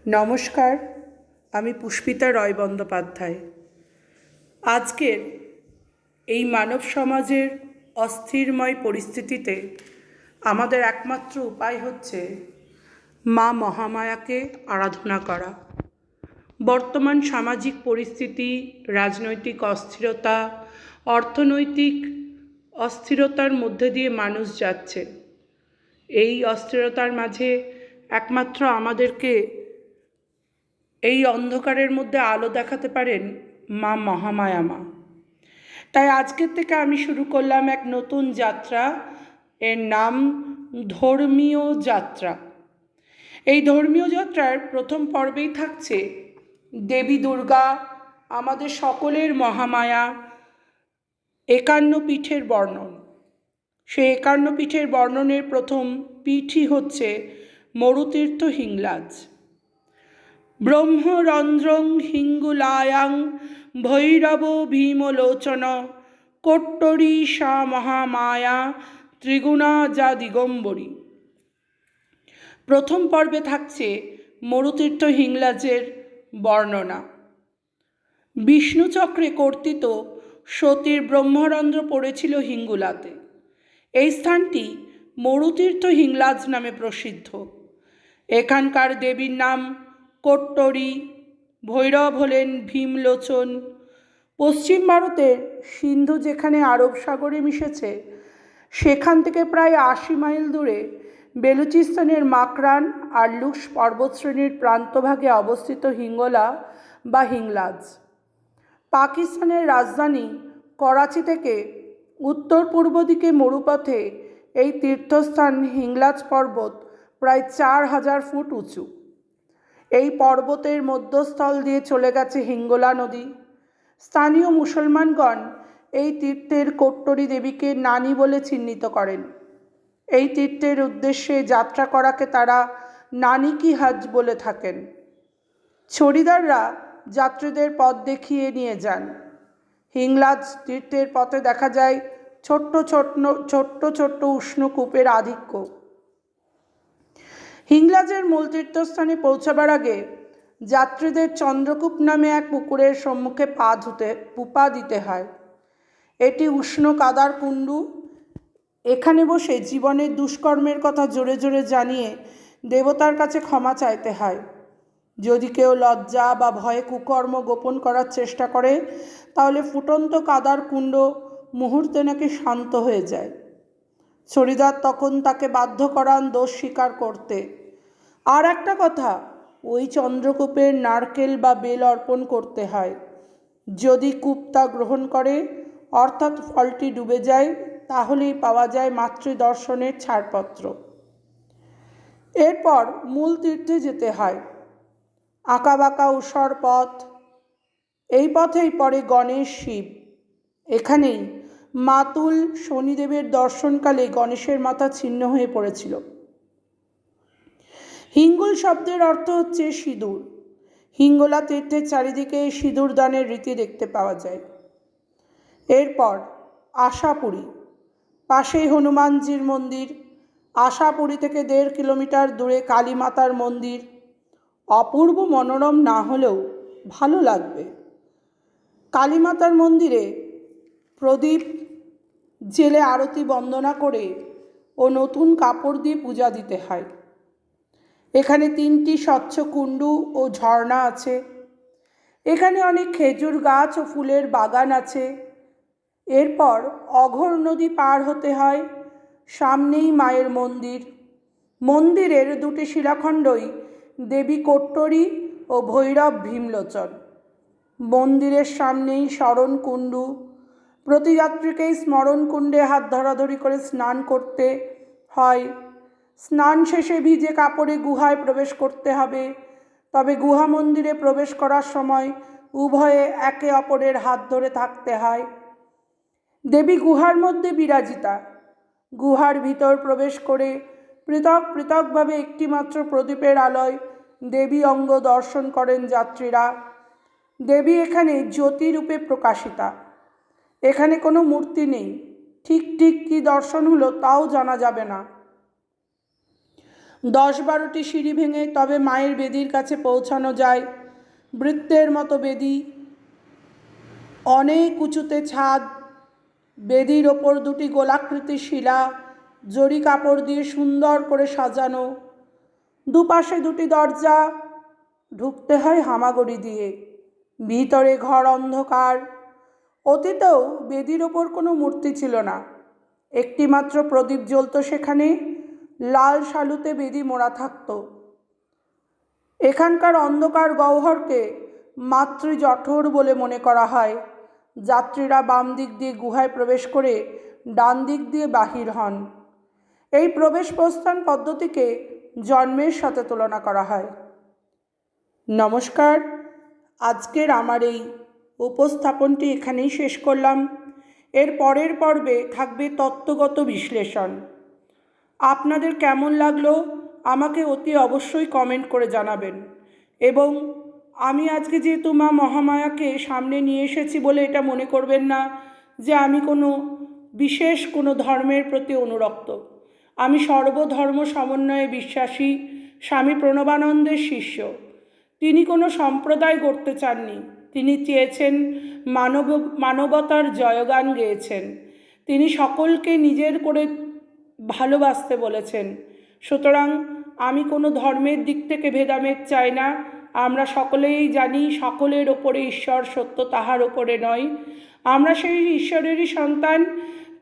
নমস্কার, আমি পুষ্পিতা রয় বন্দ্যোপাধ্যায়। আজকের এই মানব সমাজের অস্থিরময় পরিস্থিতিতে আমাদের একমাত্র উপায় হচ্ছে মা মহামায়াকে আরাধনা করা। বর্তমান সামাজিক পরিস্থিতি, রাজনৈতিক অস্থিরতা, অর্থনৈতিক অস্থিরতার মধ্যে দিয়ে মানুষ যাচ্ছে। এই অস্থিরতার মাঝে একমাত্র আমাদেরকে এই অন্ধকারের মধ্যে আলো দেখাতে পারেন মা মহামায়া মা। তাই আজকের থেকে আমি শুরু করলাম এক নতুন যাত্রা, এর নাম ধর্মীয় যাত্রা। এই ধর্মীয় যাত্রার প্রথম পর্বেই থাকছে দেবী দুর্গা, আমাদের সকলের মহামায়া, 51 পীঠের বর্ণন। সেই 51 পীঠের বর্ণনের প্রথম পীঠই হচ্ছে মরুতীর্থ হিংলাজ। ব্রহ্মরন্ধ্রং হিঙ্গুলায়াং ভৈরব ভীমলোচন কোট্টরী সা মহামায়া ত্রিগুণা যা দিগম্বরী। প্রথম পর্বে থাকছে মরুতীর্থ হিংলাজের বর্ণনা। বিষ্ণুচক্রে কর্তৃত সতীর ব্রহ্মরন্ধ্র পড়েছিল হিঙ্গুলাতে। এই স্থানটি মরুতীর্থ হিংলাজ নামে প্রসিদ্ধ। এখানকার দেবীর নাম কোট্টরী, ভৈরব হলেন ভীমলোচন। পশ্চিম ভারতের সিন্ধু যেখানে আরব সাগরে মিশেছে, সেখান থেকে প্রায় 80 মাইল দূরে বেলুচিস্তানের মাকরান আর লুক্স পর্বতশ্রেণীর প্রান্তভাগে অবস্থিত হিঙ্গোলা বা হিংলাজ। পাকিস্তানের রাজধানী করাচি থেকে উত্তর পূর্ব দিকে মরুপথে এই তীর্থস্থান হিংলাজ পর্বত প্রায় 4000 ফুট উঁচু। এই পর্বতের মধ্যস্থল দিয়ে চলে গেছে হিঙ্গোলা নদী। স্থানীয় মুসলমানগণ এই তীর্থের কোট্টরী দেবীকে নানী বলে চিহ্নিত করেন। এই তীর্থের উদ্দেশ্যে যাত্রা করাকে তারা নানী কি হজ বলে থাকেন। ছড়িদাররা যাত্রীদের পথ দেখিয়ে নিয়ে যান। হিংলাজ তীর্থের পথে দেখা যায় ছোট্ট ছোট্ট উষ্ণ কূপের আধিক্য। হিংলাজের মূল তীর্থস্থানে পৌঁছাবার আগে যাত্রীদের চন্দ্রকূপ নামে এক পুকুরের সম্মুখে পা দিতে হয়। এটি উষ্ণ কাদার কুণ্ডু। এখানে বসে জীবনের দুষ্কর্মের কথা জোরে জোরে জানিয়ে দেবতার কাছে ক্ষমা চাইতে হয়। যদি কেউ লজ্জা বা ভয়ে কুকর্ম গোপন করার চেষ্টা করে, তাহলে ফুটন্ত কাদার কুণ্ড মুহূর্তে নাকি শান্ত হয়ে যায়। ছড়িদার তখন তাকে বাধ্য করান দোষ স্বীকার করতে। আর একটা কথা, ওই চন্দ্রকূপের নারকেল বা বেল অর্পণ করতে হয়। যদি কূপ তা গ্রহণ করে, অর্থাৎ ফলটি ডুবে যায়, তাহলেই পাওয়া যায় মাতৃদর্শনের ছাড়পত্র। এরপর মূল তীর্থে যেতে হয়। আঁকাবাঁকা ঊষর পথ। এই পথেই পড়ে গণেশ শিব। এখানেই মাতুল শনিদেবের দর্শনকালে গণেশের মাথা ছিন্ন হয়ে পড়েছিল। হিঙ্গুল শব্দের অর্থ হচ্ছে সিঁদুর। হিঙ্গোলা তীর্থের চারিদিকে সিঁদুর দানের রীতি দেখতে পাওয়া যায়। এরপর আশাপুরী, পাশেই হনুমানজির মন্দির। আশাপুরী থেকে 1.5 কিলোমিটার দূরে কালী মাতার মন্দির। অপূর্ব মনোরম না হলেও ভালো লাগবে। কালী মাতার মন্দিরে প্রদীপ জেলে আরতি বন্দনা করে ও নতুন কাপড় দিয়ে পূজা দিতে হয়। এখানে 3টি স্বচ্ছ কুণ্ডু ও ঝর্ণা আছে। এখানে অনেক খেজুর গাছ ও ফুলের বাগান আছে। এরপর অঘোর নদী পার হতে হয়। সামনেই মায়ের মন্দির। মন্দিরের 2টি শিলাখণ্ডই দেবী কোট্টরী ও ভৈরব ভীমলোচন। মন্দিরের সামনেই স্মরণ কুণ্ডু। প্রতি যাত্রীকেই স্মরণ কুণ্ডে হাত ধরাধরি করে স্নান করতে হয়। স্নান শেষে ভিজে কাপড়ে গুহায় প্রবেশ করতে হবে। তবে গুহা মন্দিরে প্রবেশ করার সময় উভয়ে একে অপরের হাত ধরে থাকতে হয়। দেবী গুহার মধ্যে বিরাজিতা। গুহার ভিতর প্রবেশ করে পৃথক পৃথকভাবে একটিমাত্র প্রদীপের আলোয় দেবী অঙ্গ দর্শন করেন যাত্রীরা। দেবী এখানে জ্যোতিরূপে প্রকাশিতা। এখানে কোনো মূর্তি নেই। ঠিক কী দর্শন হলো তাও জানা যাবে না। 10-12টি সিঁড়ি ভেঙে তবে মায়ের বেদির কাছে পৌঁছানো যায়। বৃত্তের মতো বেদি, অনেক উঁচুতে ছাদ, বেদির ওপর 2টি গোলাকৃতি শিলা জরি কাপড় দিয়ে সুন্দর করে সাজানো, দুপাশে 2টি দরজা, ঢুকতে হয় হামাগুড়ি দিয়ে। ভিতরে ঘর অন্ধকার। অতীতেও বেদির ওপর কোনো মূর্তি ছিল না, একটি মাত্র প্রদীপ জ্বলত সেখানে, লাল শালুতে বেদি মোড়া থাকত। এখানকার অন্ধকার গহ্বরকে মাতৃজঠর বলে মনে করা হয়। যাত্রীরা বাম দিক দিয়ে গুহায় প্রবেশ করে ডান দিক দিয়ে বাহির হন। এই প্রবেশ প্রস্থান পদ্ধতিকে জন্মের সাথে তুলনা করা হয়। নমস্কার, আজকের আমার এই উপস্থাপনটি এখানেই শেষ করলাম। এর পরের পর্বে থাকবে তত্ত্বগত বিশ্লেষণ। আপনাদের কেমন লাগলো আমাকে অতি অবশ্যই কমেন্ট করে জানাবেন। এবং আমি আজকে যেহেতু মা মহামায়াকে সামনে নিয়ে এসেছি বলে এটা মনে করবেন না যে আমি কোনো বিশেষ কোনো ধর্মের প্রতি অনুরক্ত। আমি সর্বধর্ম সমন্বয়ে বিশ্বাসী স্বামী প্রণবানন্দের শিষ্য। তিনি কোনো সম্প্রদায় গড়তে চাননি, তিনি চেয়েছেন মানবতার জয়গান গেয়েছেন। তিনি সকলকে নিজের করে ভালোবাসতে বলেছেন। সুতরাং আমি কোনো ধর্মের দিক থেকে ভেদাভেদ চাই না। আমরা সকলেই জানি সকলের ওপরে ঈশ্বর সত্য, তাহার ওপরে নয়। আমরা সেই ঈশ্বরেরই সন্তান,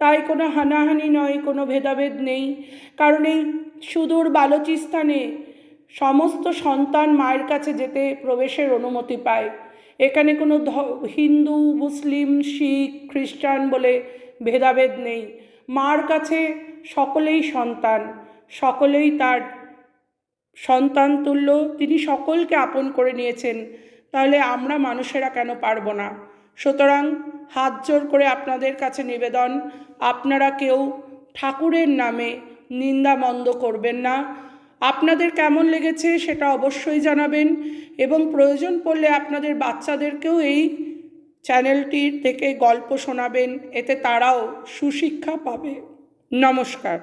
তাই কোনো হানাহানি নয়, কোনো ভেদাভেদ নেই। কারণ এই সুদূর বালুচিস্তানে সমস্ত সন্তান মায়ের কাছে যেতে প্রবেশের অনুমতি পায়। এখানে কোনো হিন্দু, মুসলিম, শিখ, খ্রিস্টান বলে ভেদাভেদ নেই। মার কাছে সকলেই সন্তান, সকলেই তার সন্তান তুল্য। তিনি সকলকে আপন করে নিয়েছেন, তাহলে আমরা মানুষেরা কেন পারব না? সুতরাং হাত জোর করে আপনাদের কাছে নিবেদন, আপনারা কেউ ঠাকুরের নামে নিন্দা মন্দ করবেন না। আপনাদের কেমন লেগেছে সেটা অবশ্যই জানাবেন এবং প্রয়োজন পড়লে আপনাদের বাচ্চাদেরকেও এই চ্যানেলটির থেকে গল্প শোনাবেন, এতে তারাও সুশিক্ষা পাবে। নমস্কার।